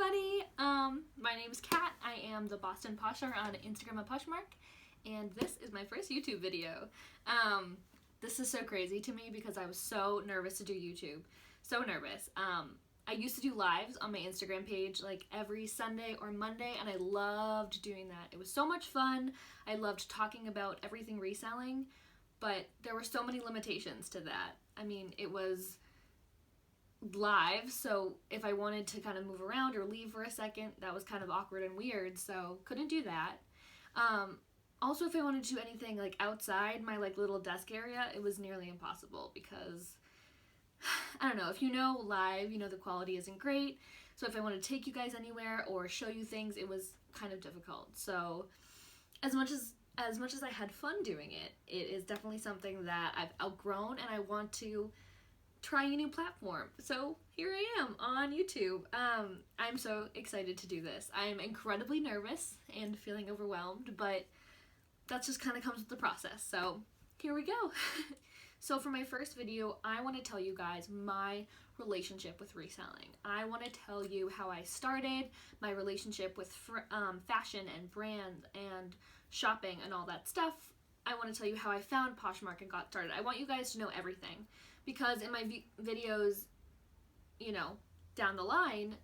everybody! My name is Kat. I am the Boston Posher on Instagram at Poshmark, and this is my first YouTube video. This is so crazy to me because I was so nervous to do YouTube. So nervous. I used to do lives on my Instagram page like every Sunday or Monday, and I loved doing that. It was so much fun. I loved talking about everything reselling, but there were so many limitations to that. I mean, it was live, so if I wanted to kind of move around or leave for a second, that was kind of awkward and weird, so couldn't do that. Also, if I wanted to do anything like outside my like little desk area, it was nearly impossible because I don't know, if you know live, you know the quality isn't great, so if I wanted to take you guys anywhere or show you things, it was kind of difficult. So as much as I had fun doing it, it is definitely something that I've outgrown and I want to try a new platform. So here I am on YouTube. I'm so excited to do this. I'm incredibly nervous and feeling overwhelmed, but that just kind of comes with the process. So here we go. So for my first video, I want to tell you guys my relationship with reselling. I want to tell you how I started, my relationship with fashion and brands and shopping and all that stuff. I want to tell you how I found Poshmark and got started. I want you guys to know everything because in my videos, you know, down the line,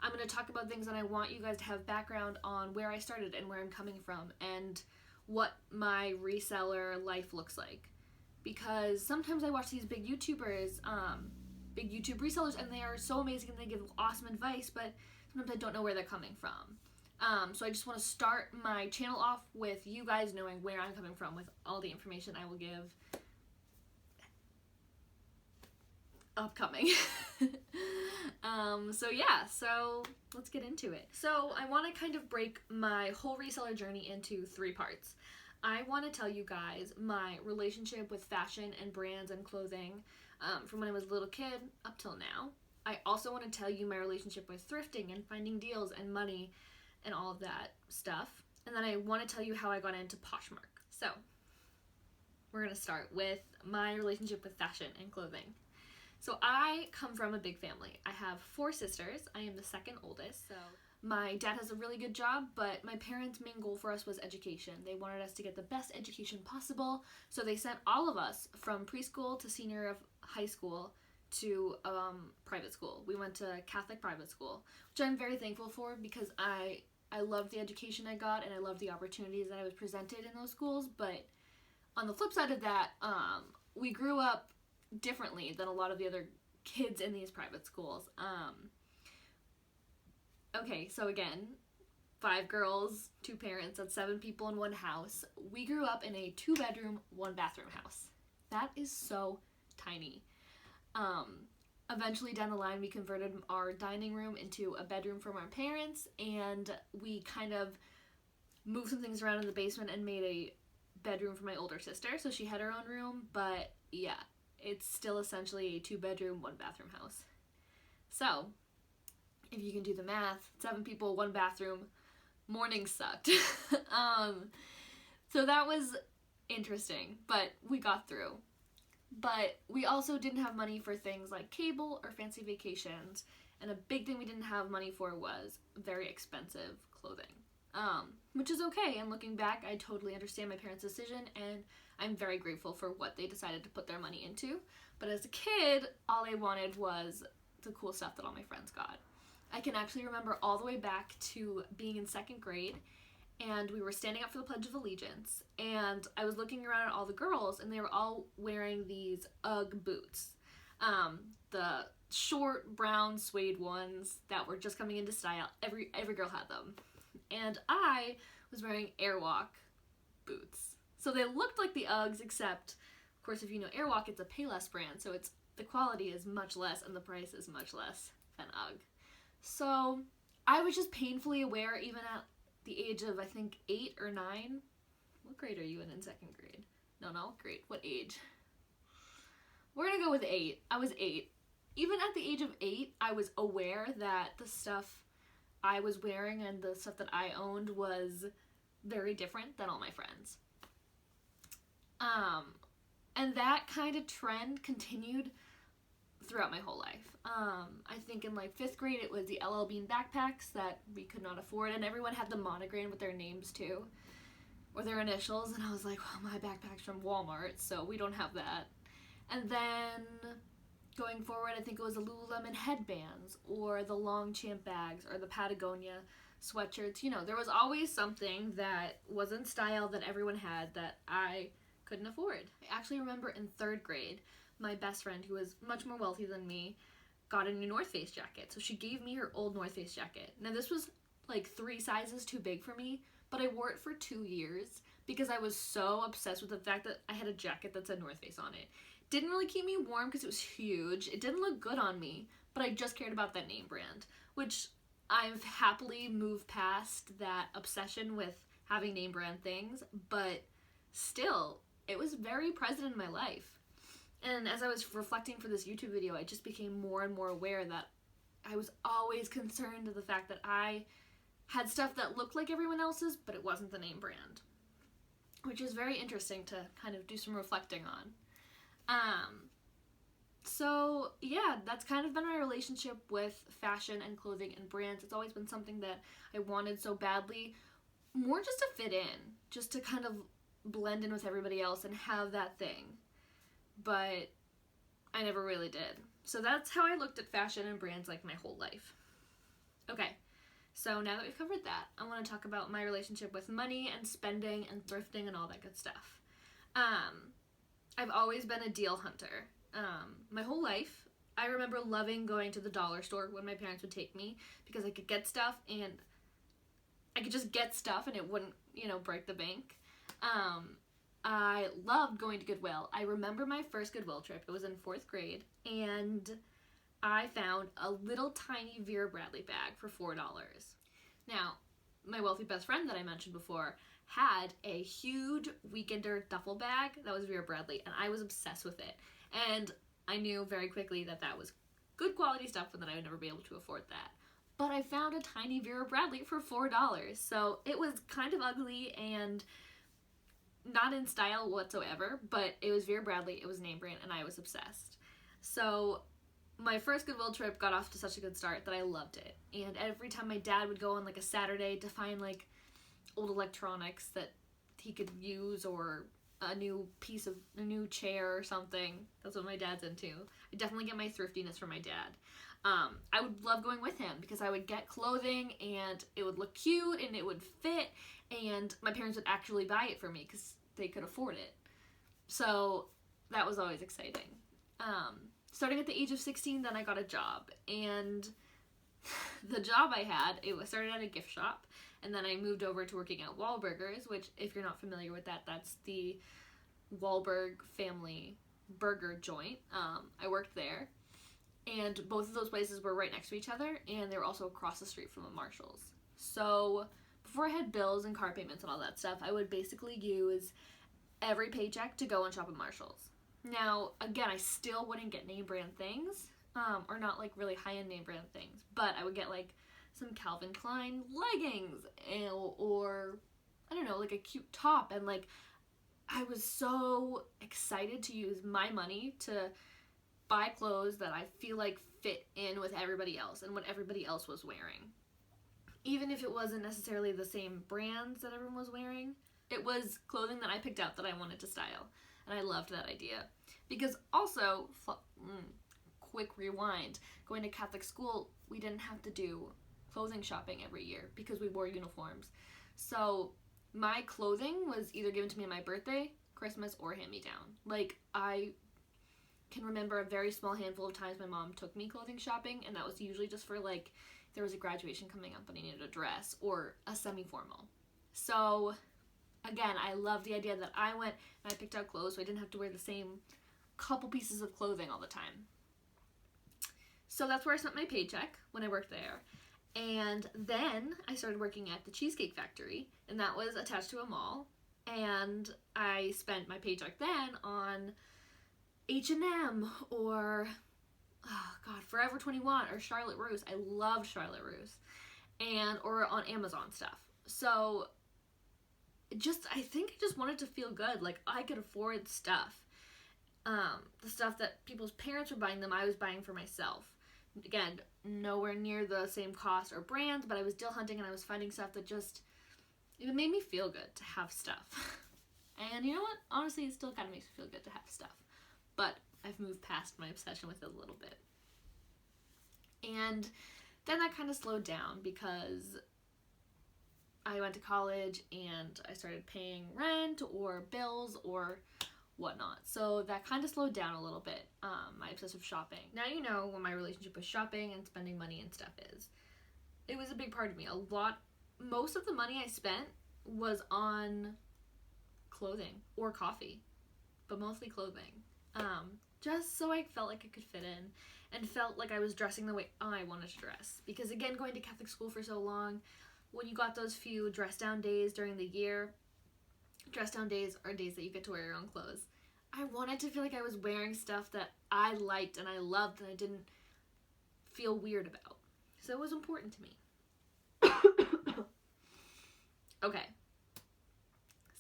I'm going to talk about things that I want you guys to have background on where I started and where I'm coming from and what my reseller life looks like. Because sometimes I watch these big YouTubers, big YouTube resellers, and they are so amazing and they give awesome advice, but sometimes I don't know where they're coming from. So I just want to start my channel off with you guys knowing where I'm coming from with all the information I will give upcoming. So let's get into it. So I want to kind of break my whole reseller journey into 3 parts. I want to tell you guys my relationship with fashion and brands and clothing from when I was a little kid up till now. I also want to tell you my relationship with thrifting and finding deals and money and all of that stuff. And then I want to tell you how I got into Poshmark. So we're going to start with my relationship with fashion and clothing. So I come from a big family. I have 4 sisters. I am the second oldest. So my dad has a really good job, but my parents' main goal for us was education. They wanted us to get the best education possible, so they sent all of us from preschool to senior of high school to private school. We went to Catholic private school, which I'm very thankful for because I loved the education I got and I loved the opportunities that I was presented in those schools. But on the flip side of that, we grew up differently than a lot of the other kids in these private schools. Okay, so again, 5 girls, 2 parents, that's 7 people in one house. We grew up in a 2-bedroom, 1-bathroom house. That is so tiny. Eventually down the line, we converted our dining room into a bedroom for my parents, and we kind of moved some things around in the basement and made a bedroom for my older sister, so she had her own room, but yeah, it's still essentially a 2-bedroom, 1-bathroom house. So if you can do the math, 7 people, 1 bathroom, morning sucked. So that was interesting, but we got through. But we also didn't have money for things like cable or fancy vacations, and a big thing we didn't have money for was very expensive clothing, which is okay. And looking back, I totally understand my parents' decision, and I'm very grateful for what they decided to put their money into. But as a kid, all I wanted was the cool stuff that all my friends got. I can actually remember all the way back to being in 2nd grade, and we were standing up for the Pledge of Allegiance, and I was looking around at all the girls, and they were all wearing these UGG boots. The short brown suede ones that were just coming into style. Every girl had them. And I was wearing Airwalk boots. So they looked like the Uggs, except, of course, if you know Airwalk, it's a Payless brand, so the quality is much less and the price is much less than UGG. So I was just painfully aware, even at the age of, I think, 8 or 9. What grade are you in 2nd grade? No, grade. What age? We're gonna go with 8. I was 8. Even at the age of 8, I was aware that the stuff I was wearing and the stuff that I owned was very different than all my friends. And that kind of trend continued throughout my whole life. I think in like 5th grade it was the LL Bean backpacks that we could not afford, and everyone had the monogram with their names too, or their initials, and I was like, well, my backpack's from Walmart, so we don't have that. And then going forward, I think it was the Lululemon headbands, or the Longchamp bags, or the Patagonia sweatshirts. You know, there was always something that was in style that everyone had that I couldn't afford. I actually remember in 3rd grade, my best friend, who was much more wealthy than me, got a new North Face jacket. So she gave me her old North Face jacket. Now this was like 3 sizes too big for me, but I wore it for 2 years because I was so obsessed with the fact that I had a jacket that said North Face on it. Didn't really keep me warm because it was huge. It didn't look good on me, but I just cared about that name brand, which I've happily moved past that obsession with having name brand things, but still, it was very present in my life. And as I was reflecting for this YouTube video, I just became more and more aware that I was always concerned with the fact that I had stuff that looked like everyone else's, but it wasn't the name brand, which is very interesting to kind of do some reflecting on. So yeah, that's kind of been my relationship with fashion and clothing and brands. It's always been something that I wanted so badly, more just to fit in, just to kind of blend in with everybody else and have that thing. But I never really did. So that's how I looked at fashion and brands like my whole life. Okay, so now that we've covered that, I want to talk about my relationship with money and spending and thrifting and all that good stuff. I've always been a deal hunter. My whole life, I remember loving going to the dollar store when my parents would take me because I could get stuff and I could just get stuff and it wouldn't, break the bank. I loved going to Goodwill. I remember my first Goodwill trip. It was in 4th grade, and I found a little tiny Vera Bradley bag for $4. Now, my wealthy best friend that I mentioned before had a huge Weekender duffel bag that was Vera Bradley, and I was obsessed with it. And I knew very quickly that that was good quality stuff and that I would never be able to afford that. But I found a tiny Vera Bradley for $4, so it was kind of ugly and not in style whatsoever, but it was Vera Bradley, it was name brand, and I was obsessed. So my first Goodwill trip got off to such a good start that I loved it. And every time my dad would go on like a Saturday to find like old electronics that he could use, or a new chair or something, that's what my dad's into. I definitely get my thriftiness from my dad. I would love going with him because I would get clothing and it would look cute and it would fit, and my parents would actually buy it for me because they could afford it. So that was always exciting. Starting at the age of 16, then I got a job, and the job I had, started at a gift shop, and then I moved over to working at Wahlburgers, which, if you're not familiar with that, that's the Wahlberg family burger joint. I worked there, and both of those places were right next to each other, and they were also across the street from a Marshall's. So before I had bills and car payments and all that stuff, I would basically use every paycheck to go and shop at Marshall's. Now, again, I still wouldn't get name brand things, or not like really high-end name brand things, but I would get like some Calvin Klein leggings, or I don't know, like a cute top, and like I was so excited to use my money to buy clothes that I feel like fit in with everybody else and what everybody else was wearing. Even if it wasn't necessarily the same brands that everyone was wearing, it was clothing that I picked out that I wanted to style, and I loved that idea. Because also, quick rewind, going to Catholic school, we didn't have to do clothing shopping every year because we wore uniforms. So my clothing was either given to me on my birthday, Christmas, or hand-me-down. Like, I can remember a very small handful of times my mom took me clothing shopping, and that was usually just for like, there was a graduation coming up and I needed a dress or a semi-formal. So again, I love the idea that I went and I picked out clothes so I didn't have to wear the same couple pieces of clothing all the time. So that's where I spent my paycheck when I worked there. And then I started working at the Cheesecake Factory, and that was attached to a mall. And I spent my paycheck then on H&M or, Forever 21 or Charlotte Russe. I loved Charlotte Russe. Or on Amazon stuff. So I think I just wanted to feel good. Like, I could afford stuff. The stuff that people's parents were buying them, I was buying for myself. Again, nowhere near the same cost or brands, but I was deal hunting and I was finding stuff that just, it made me feel good to have stuff. And you know what? Honestly, it still kind of makes me feel good to have stuff. But I've moved past my obsession with it a little bit. And then that kind of slowed down because I went to college and I started paying rent or bills or whatnot. So that kind of slowed down a little bit, my obsessive shopping. Now you know what my relationship with shopping and spending money and stuff is. It was a big part of me. Most of the money I spent was on clothing or coffee, but mostly clothing. Just so I felt like I could fit in and felt like I was dressing the way I wanted to dress. Because again, going to Catholic school for so long, when you got those few dress down days during the year, dress down days are days that you get to wear your own clothes. I wanted to feel like I was wearing stuff that I liked and I loved and I didn't feel weird about. So it was important to me. Okay.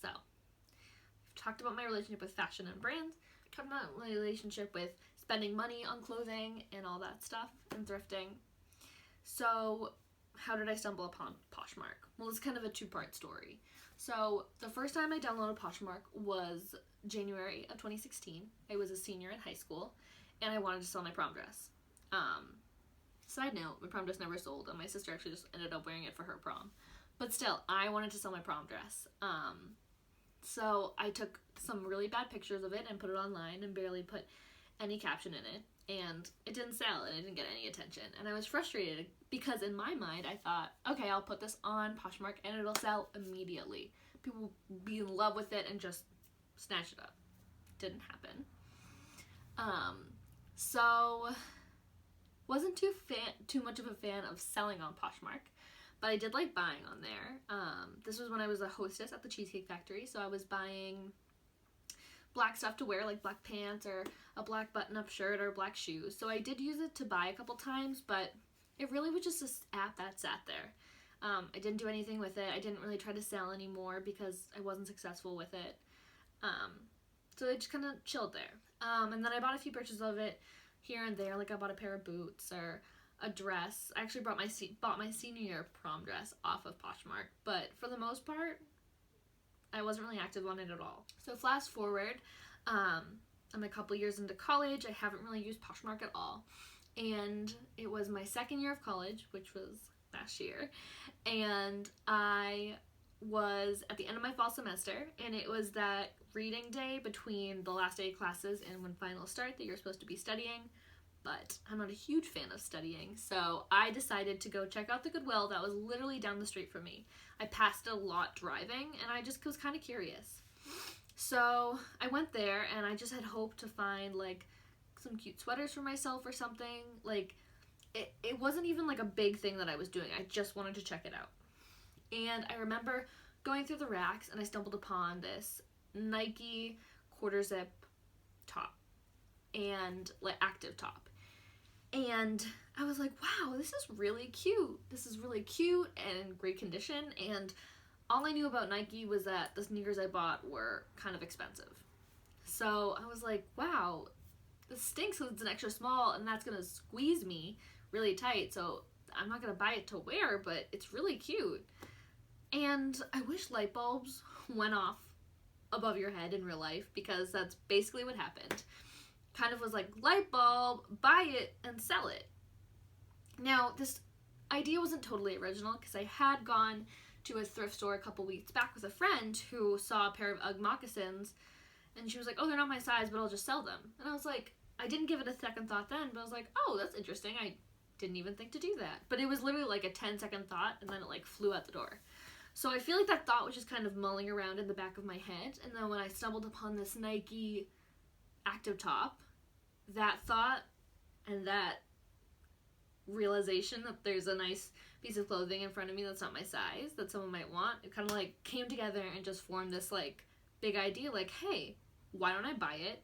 So, I've talked about my relationship with fashion and brands. I've talked about my relationship with spending money on clothing and all that stuff and thrifting. So, how did I stumble upon Poshmark? Well, it's kind of a two-part story. So, the first time I downloaded Poshmark was January of 2016. I was a senior in high school, and I wanted to sell my prom dress. Side note, my prom dress never sold, and my sister actually just ended up wearing it for her prom. But still, I wanted to sell my prom dress. So I took some really bad pictures of it and put it online and barely put any caption in it. And it didn't sell and it didn't get any attention. And I was frustrated because in my mind I thought, okay, I'll put this on Poshmark and it'll sell immediately. People will be in love with it and just snatch it up. Didn't happen. So wasn't too much of a fan of selling on Poshmark, but I did like buying on there. This was when I was a hostess at the Cheesecake Factory, so I was buying black stuff to wear, like black pants or a black button-up shirt or black shoes. So I did use it to buy a couple times, but it really was just an app that sat there. I didn't do anything with it. I didn't really try to sell anymore because I wasn't successful with it. So it just kind of chilled there. And then I bought a few purchases of it here and there, like I bought a pair of boots or a dress. I actually bought my senior year prom dress off of Poshmark, but for the most part, I wasn't really active on it at all. So fast forward, I'm a couple years into college. I haven't really used Poshmark at all, and it was my second year of college, which was last year, and I was at the end of my fall semester, and it was that reading day between the last day of classes and when finals start that you're supposed to be studying. But I'm not a huge fan of studying, so I decided to go check out the Goodwill that was literally down the street from me. I passed it a lot driving, and I just was kind of curious. So I went there, and I just had hoped to find, like, some cute sweaters for myself or something. Like, it wasn't even, like, a big thing that I was doing. I just wanted to check it out. And I remember going through the racks, and I stumbled upon this Nike quarter zip top and, like, active top. And I was like, wow, this is really cute. This is really cute and in great condition. And all I knew about Nike was that the sneakers I bought were kind of expensive. So I was like, wow, this stinks because it's an extra small and that's going to squeeze me really tight. So I'm not going to buy it to wear, but it's really cute. And I wish light bulbs went off above your head in real life, because that's basically what happened. Kind of was like, light bulb, buy it and sell it. Now, this idea wasn't totally original, because I had gone to a thrift store a couple weeks back with a friend who saw a pair of UGG moccasins, and she was like, oh, they're not my size, but I'll just sell them. And I was like, I didn't give it a second thought then, but I was like, oh, that's interesting. I didn't even think to do that. But it was literally like a 10-second thought, and then it like flew out the door. So I feel like that thought was just kind of mulling around in the back of my head, and then when I stumbled upon this Nike active top, that thought and that realization that there's a nice piece of clothing in front of me that's not my size, that someone might want, it kind of like came together and just formed this like big idea, like, hey, why don't I buy it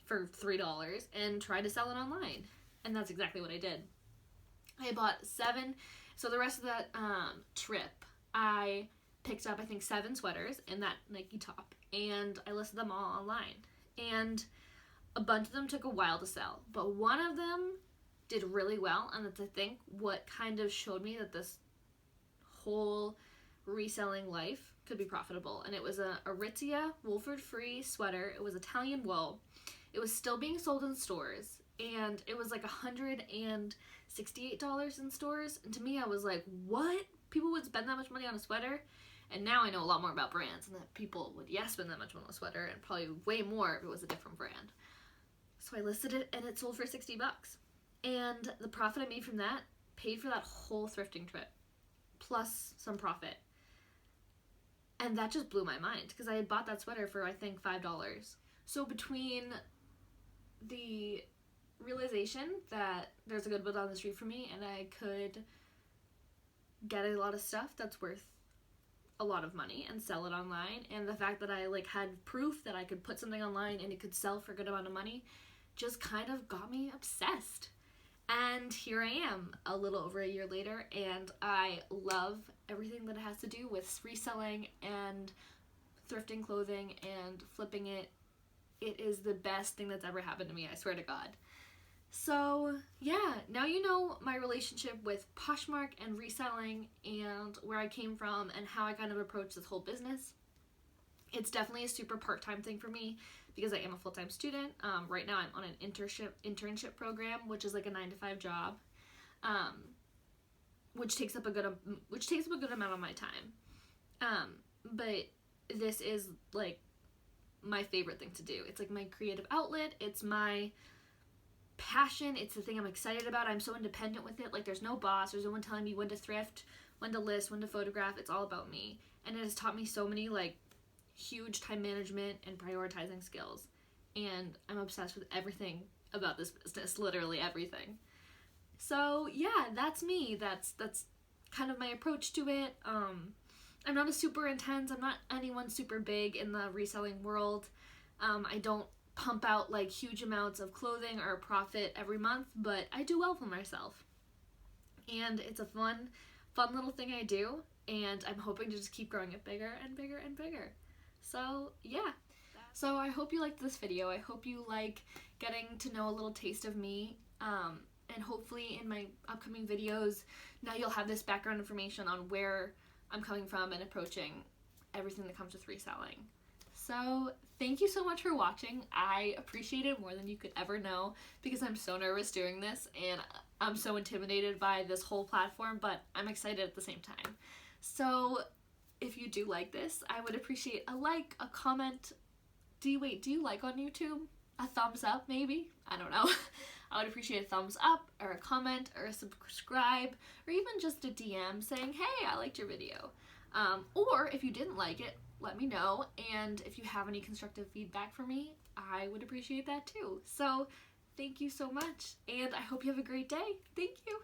for $3 and try to sell it online? And that's exactly what I did. I bought 7, so the rest of that trip, I picked up, I think, 7 sweaters and that Nike top, and I listed them all online. And a bunch of them took a while to sell, but one of them did really well, and that's, I think, what kind of showed me that this whole reselling life could be profitable. And it was a Aritzia Wolford-free sweater. It was Italian wool. It was still being sold in stores, and it was like $168 in stores. And to me, I was like, what? People would spend that much money on a sweater? And now I know a lot more about brands, and that people would, yes, spend that much money on a sweater, and probably way more if it was a different brand. So I listed it, and it sold for $60. And the profit I made from that paid for that whole thrifting trip, plus some profit. And that just blew my mind, because I had bought that sweater for, I think, $5. So between the realization that there's a Goodwill down the street from me, and I could get a lot of stuff that's worth a lot of money and sell it online, and the fact that I like had proof that I could put something online and it could sell for a good amount of money, just kind of got me obsessed. And here I am a little over a year later, and I love everything that it has to do with reselling and thrifting clothing and flipping it. It is the best thing that's ever happened to me, I swear to God. So yeah, now you know my relationship with Poshmark and reselling, and where I came from and how I kind of approached this whole business. It's definitely a super part-time thing for me because I am a full-time student. Right now I'm on an internship program, which is like a 9-to-5 job, which takes up a good amount of my time. But this is like my favorite thing to do. It's like my creative outlet. It's my passion. It's the thing I'm excited about. I'm so independent with it. Like, there's no boss. There's no one telling me when to thrift, when to list, when to photograph. It's all about me. And it has taught me so many like huge time management and prioritizing skills. And I'm obsessed with everything about this business, literally everything. So yeah, that's me. That's kind of my approach to it. I'm not a super intense. I'm not anyone super big in the reselling world. I don't pump out like huge amounts of clothing or profit every month, but I do well for myself. And it's a fun little thing I do, and I'm hoping to just keep growing it bigger and bigger and bigger. So yeah. So I hope you liked this video. I hope you like getting to know a little taste of me. And hopefully in my upcoming videos, now you'll have this background information on where I'm coming from and approaching everything that comes with reselling. So thank you so much for watching. I appreciate it more than you could ever know, because I'm so nervous doing this and I'm so intimidated by this whole platform, but I'm excited at the same time. So if you do like this, I would appreciate a like, a comment. Do you like on YouTube? A thumbs up maybe? I don't know. I would appreciate a thumbs up or a comment or a subscribe, or even just a DM saying, hey, I liked your video. Or if you didn't like it, let me know, and if you have any constructive feedback for me, I would appreciate that too. So thank you so much, and I hope you have a great day. Thank you.